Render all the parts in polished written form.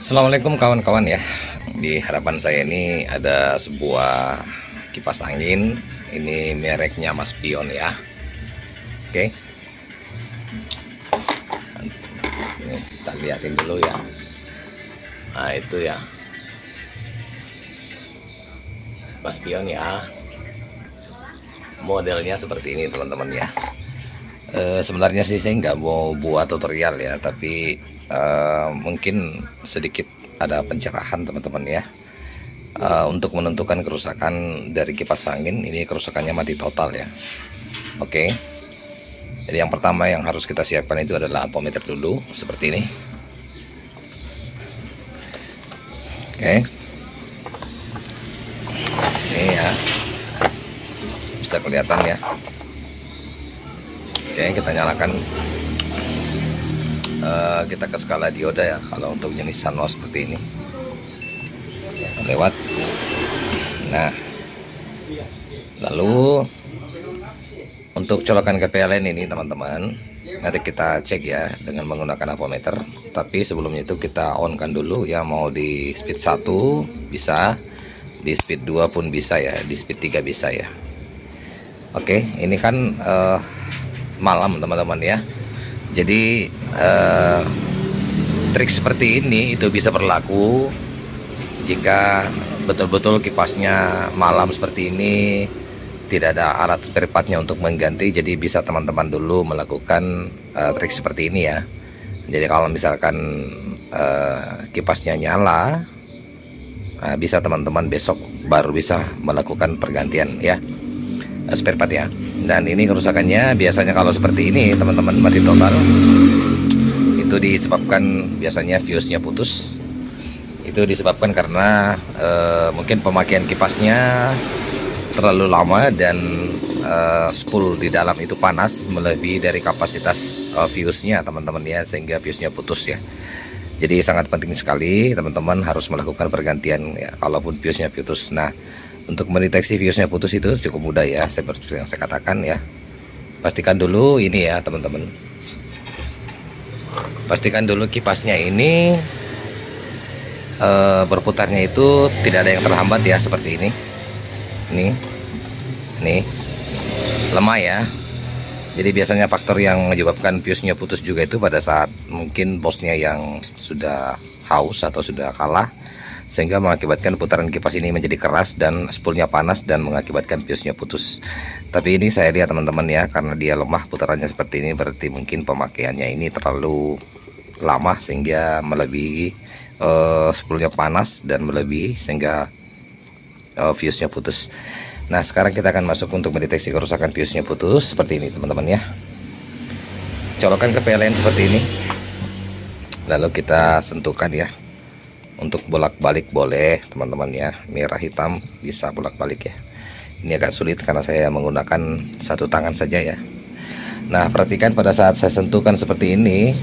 Assalamualaikum kawan-kawan ya. Di hadapan saya ini ada sebuah kipas angin. Ini mereknya Mas Pion ya. Oke. Ini kita lihatin dulu ya. Nah itu ya, Mas Pion ya. Modelnya seperti ini teman-teman ya. Sebenarnya sih saya nggak mau buat tutorial ya, tapi mungkin sedikit ada pencerahan teman-teman ya, untuk menentukan kerusakan dari kipas angin. Ini kerusakannya mati total ya. Oke, jadi yang pertama yang harus kita siapkan itu adalah ampometer dulu seperti ini. Oke, ini ya, bisa kelihatan ya. Oke, kita nyalakan. Kita ke skala dioda ya kalau untuk jenis Sanwa seperti ini, lewat. Nah, lalu untuk colokan ke PLN ini teman-teman, nanti kita cek ya dengan menggunakan ampometer. Tapi sebelumnya itu kita on kan dulu ya, mau di speed 1 bisa, di speed 2 pun bisa ya, di speed 3 bisa ya. Oke, ini kan malam teman-teman ya. Jadi trik seperti ini itu bisa berlaku jika betul-betul kipasnya malam seperti ini, tidak ada alat spare partnya untuk mengganti. Jadi bisa teman-teman dulu melakukan trik seperti ini ya. Jadi kalau misalkan kipasnya nyala, bisa teman-teman besok baru bisa melakukan pergantian ya, spare part ya. Dan ini kerusakannya biasanya kalau seperti ini teman-teman, mati total, itu disebabkan biasanya fuse-nya putus. Itu disebabkan karena mungkin pemakaian kipasnya terlalu lama dan spool di dalam itu panas melebihi dari kapasitas fuse-nya teman-teman ya, sehingga fuse-nya putus ya. Jadi sangat penting sekali teman-teman harus melakukan pergantian ya kalaupun fuse-nya putus. Nah, untuk mendeteksi fuse-nya putus itu cukup mudah ya, seperti yang saya katakan ya. Pastikan dulu ini ya teman-teman, pastikan dulu kipasnya ini berputarnya itu tidak ada yang terhambat ya, seperti ini. Nih lemah ya. Jadi biasanya faktor yang menyebabkan fuse-nya putus juga itu pada saat mungkin bosnya yang sudah haus atau sudah kalah, sehingga mengakibatkan putaran kipas ini menjadi keras dan spoolnya panas dan mengakibatkan fuse-nya putus. Tapi ini saya lihat teman-teman ya, karena dia lemah putarannya seperti ini, berarti mungkin pemakaiannya ini terlalu lama sehingga melebihi spoolnya panas dan melebihi sehingga fuse-nya putus. Nah, sekarang kita akan masuk untuk mendeteksi kerusakan fuse-nya putus seperti ini teman-teman ya. Colokan ke PLN seperti ini, lalu kita sentuhkan ya. Untuk bolak-balik boleh teman-teman ya, merah hitam bisa bolak-balik ya. Ini agak sulit karena saya menggunakan satu tangan saja ya. Nah, perhatikan pada saat saya sentuhkan seperti ini,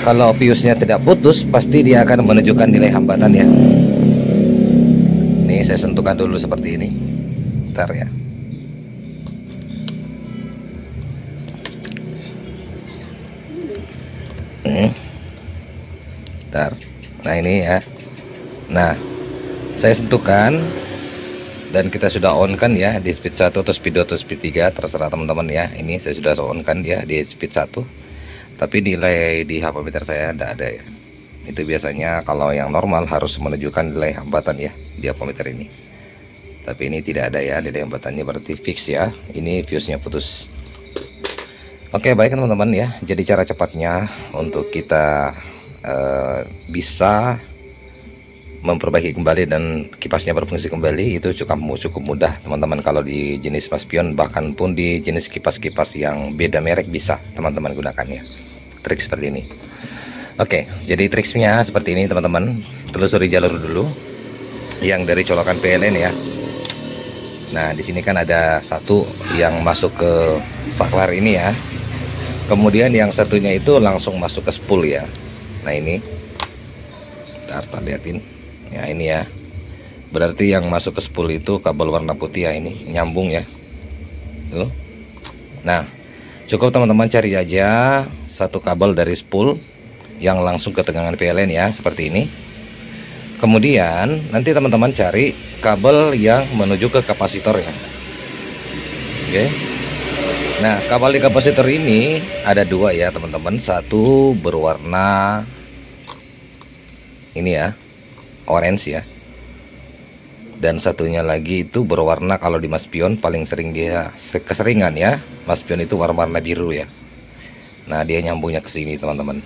kalau fuse-nya tidak putus pasti dia akan menunjukkan nilai hambatan ya. Nih saya sentuhkan dulu seperti ini, bentar ya. Bentar. Nah ini ya. Nah, saya sentuhkan dan kita sudah on kan ya di speed 1 atau speed 2 atau speed 3, terserah teman-teman ya. Ini saya sudah on kan ya di speed 1, tapi nilai di ampometer saya tidak ada ya. Itu biasanya kalau yang normal harus menunjukkan nilai hambatan ya di ampometer ini. Tapi ini tidak ada ya nilai hambatannya, berarti fix ya. Ini fuse-nya putus. Oke, baik teman-teman ya. Jadi cara cepatnya untuk kita bisa memperbaiki kembali dan kipasnya berfungsi kembali itu cukup mudah teman-teman. Kalau di jenis Mas Pion, bahkan pun di jenis kipas-kipas yang beda merek bisa teman-teman gunakannya. Trik seperti ini. Oke, jadi triksnya seperti ini teman-teman. Telusuri jalur dulu yang dari colokan PLN ya. Nah, di sini kan ada satu yang masuk ke saklar ini ya. Kemudian yang satunya itu langsung masuk ke spool ya. Nah ini, kita lihatin ya, ini ya. Berarti yang masuk ke spool itu kabel warna putih ya, ini nyambung ya. Tuh. Nah, cukup teman-teman cari aja satu kabel dari spool yang langsung ke tegangan PLN ya, seperti ini. Kemudian nanti teman-teman cari kabel yang menuju ke kapasitor ya. Oke. Nah, kabel di kapasitor ini ada dua ya teman-teman. Satu berwarna ini ya, orange ya. Dan satunya lagi itu berwarna, kalau di Mas Pion paling sering dia keseringan ya, Mas Pion itu warna biru ya. Nah, dia nyambungnya ke sini teman-teman.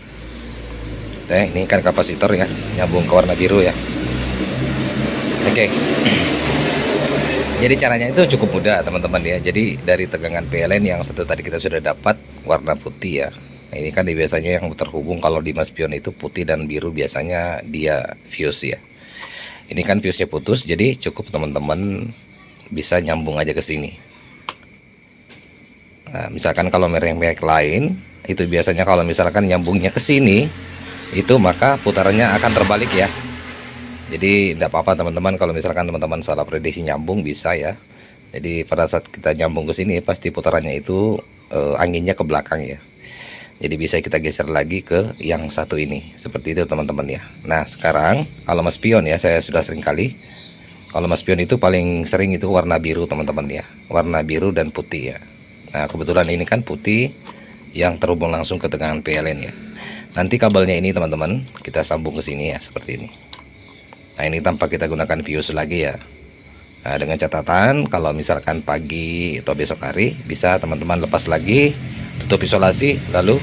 Ini kan kapasitor ya, nyambung ke warna biru ya. Oke. Jadi caranya itu cukup mudah teman-teman ya. Jadi dari tegangan PLN yang satu tadi kita sudah dapat warna putih ya. Nah, ini kan biasanya yang terhubung kalau di Mas Pion itu putih dan biru, biasanya dia fuse ya. Ini kan fuse-nya putus, jadi cukup teman-teman bisa nyambung aja ke sini. Nah, misalkan kalau merek-merek lain itu biasanya kalau misalkan nyambungnya ke sini itu maka putarannya akan terbalik ya. Jadi tidak apa-apa teman-teman, kalau misalkan teman-teman salah prediksi nyambung bisa ya. Jadi pada saat kita nyambung ke sini pasti putarannya itu anginnya ke belakang ya. Jadi bisa kita geser lagi ke yang satu ini, seperti itu teman-teman ya. Nah sekarang kalau Mas Pion ya, saya sudah sering kali, kalau Mas Pion itu paling sering itu warna biru teman-teman ya, warna biru dan putih ya. Nah kebetulan ini kan putih yang terhubung langsung ke tegangan PLN ya. Nanti kabelnya ini teman-teman kita sambung ke sini ya, seperti ini. Nah ini tanpa kita gunakan fuse lagi ya. Nah dengan catatan kalau misalkan pagi atau besok hari bisa teman-teman lepas lagi, tutup isolasi, lalu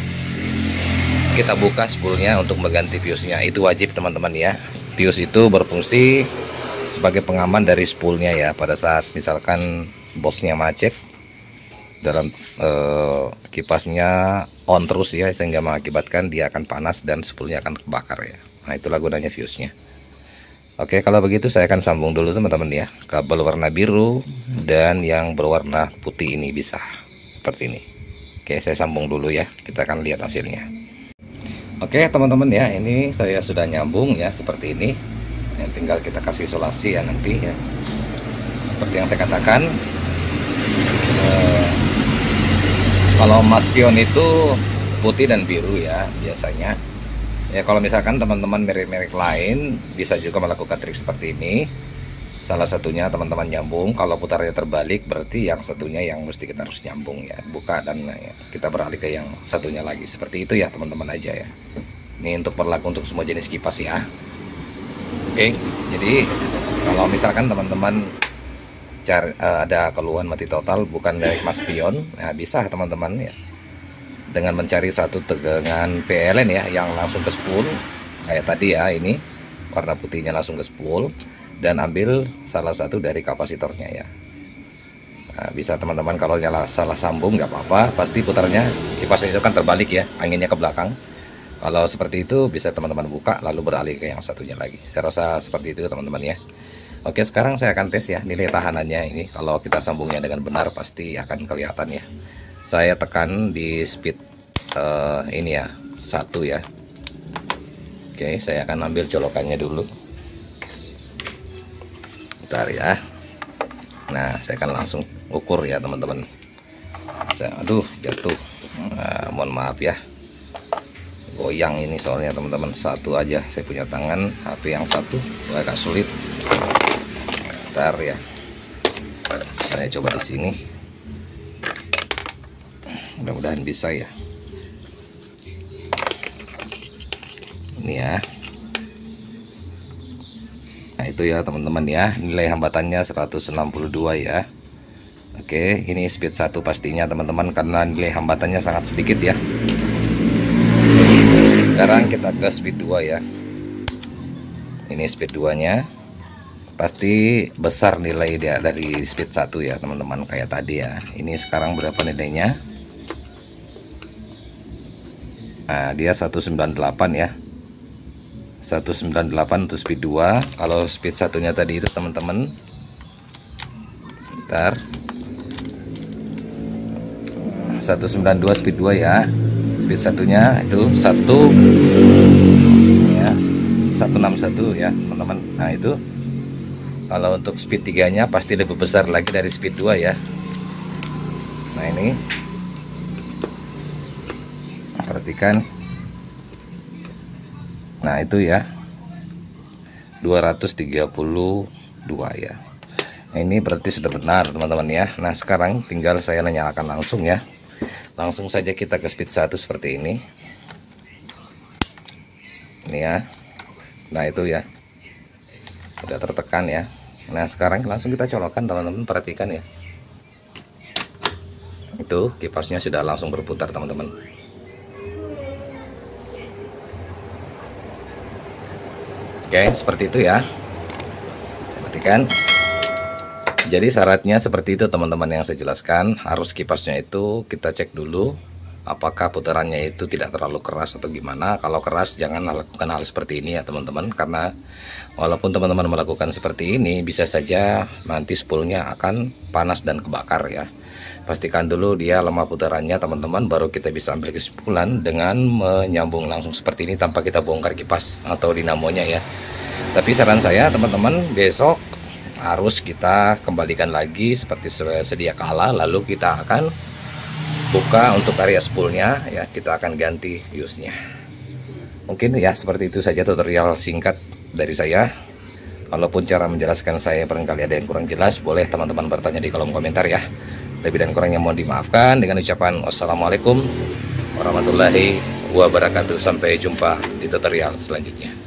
kita buka spoolnya untuk mengganti fuse-nya. Itu wajib teman-teman ya. Fuse itu berfungsi sebagai pengaman dari spoolnya ya. Pada saat misalkan bosnya macet, dalam kipasnya on terus ya, sehingga mengakibatkan dia akan panas dan spoolnya akan kebakar ya. Nah itulah gunanya fuse-nya. Oke, kalau begitu saya akan sambung dulu teman-teman ya, kabel warna biru dan yang berwarna putih ini bisa seperti ini. Oke, saya sambung dulu ya, kita akan lihat hasilnya. Oke teman-teman ya, ini saya sudah nyambung ya seperti ini. Tinggal kita kasih isolasi ya nanti ya. Seperti yang saya katakan, kalau Mas Pion itu putih dan biru ya biasanya. Ya kalau misalkan teman-teman merek-merek lain bisa juga melakukan trik seperti ini. Salah satunya teman-teman nyambung, kalau putarnya terbalik berarti yang satunya yang mesti kita harus nyambung ya, buka dan ya, kita beralih ke yang satunya lagi. Seperti itu ya teman-teman aja ya. Ini untuk berlaku untuk semua jenis kipas ya. Oke, jadi kalau misalkan teman-teman ada keluhan mati total bukan dari Mas Pion, nah bisa teman-teman ya dengan mencari satu tegangan PLN ya yang langsung ke spool kayak tadi ya, ini warna putihnya langsung ke spool, dan ambil salah satu dari kapasitornya ya. Nah, bisa teman-teman kalau nyala salah sambung nggak apa-apa, pasti putarnya kipasnya itu kan terbalik ya, anginnya ke belakang. Kalau seperti itu bisa teman-teman buka lalu beralih ke yang satunya lagi. Saya rasa seperti itu teman-teman ya. Oke, sekarang saya akan tes ya nilai tahanannya ini. Kalau kita sambungnya dengan benar pasti akan kelihatan ya. Saya tekan di speed ini ya, 1 ya. Oke, saya akan ambil colokannya dulu. Bentar ya. Nah, saya akan langsung ukur ya teman-teman. Aduh, jatuh. Nah, mohon maaf ya. Goyang ini soalnya teman-teman, satu aja saya punya tangan, HP yang satu agak sulit. Bentar ya. Saya coba di sini. Mudah-mudahan bisa ya. Ini ya. Nah itu ya teman-teman ya, nilai hambatannya 162 ya. Oke, ini speed 1 pastinya teman-teman, karena nilai hambatannya sangat sedikit ya. Sekarang kita ke speed 2 ya. Ini speed 2 nya pasti besar nilai dia dari speed 1 ya teman-teman, kayak tadi ya. Ini sekarang berapa nilainya? Nah dia 198 ya, 198 untuk speed 2. Kalau speed satunya tadi itu teman-teman, bentar, 192 speed 2 ya. Speed satunya itu 1 ya, 161 ya teman-teman. Nah itu kalau untuk speed 3 nya pasti lebih besar lagi dari speed 2 ya. Nah ini perhatikan Nah itu ya 232 ya. Nah, ini berarti sudah benar teman-teman ya. Nah sekarang tinggal saya nyalakan langsung ya. Langsung saja kita ke speed 1 seperti ini. Ini ya. Nah itu ya udah tertekan ya. Nah sekarang langsung kita colokkan teman-teman, perhatikan ya. Itu kipasnya sudah langsung berputar teman-teman. Oke seperti itu ya. Perhatikan. Jadi syaratnya seperti itu teman-teman yang saya jelaskan. Harus kipasnya itu kita cek dulu apakah putarannya itu tidak terlalu keras atau gimana. Kalau keras jangan lakukan hal seperti ini ya teman-teman, karena walaupun teman-teman melakukan seperti ini bisa saja nanti spoolnya akan panas dan kebakar ya. Pastikan dulu dia lemah putarannya teman-teman, baru kita bisa ambil kesimpulan dengan menyambung langsung seperti ini tanpa kita bongkar kipas atau dinamonya ya. Tapi saran saya teman-teman, besok harus kita kembalikan lagi seperti sedia kala, lalu kita akan buka untuk area spoolnya ya, kita akan ganti fuse-nya. Mungkin ya seperti itu saja tutorial singkat dari saya. Walaupun cara menjelaskan saya barangkali ada yang kurang jelas, boleh teman-teman bertanya di kolom komentar ya. Lebih dan kurangnya mohon dimaafkan, dengan ucapan wassalamualaikum warahmatullahi wabarakatuh. Sampai jumpa di tutorial selanjutnya.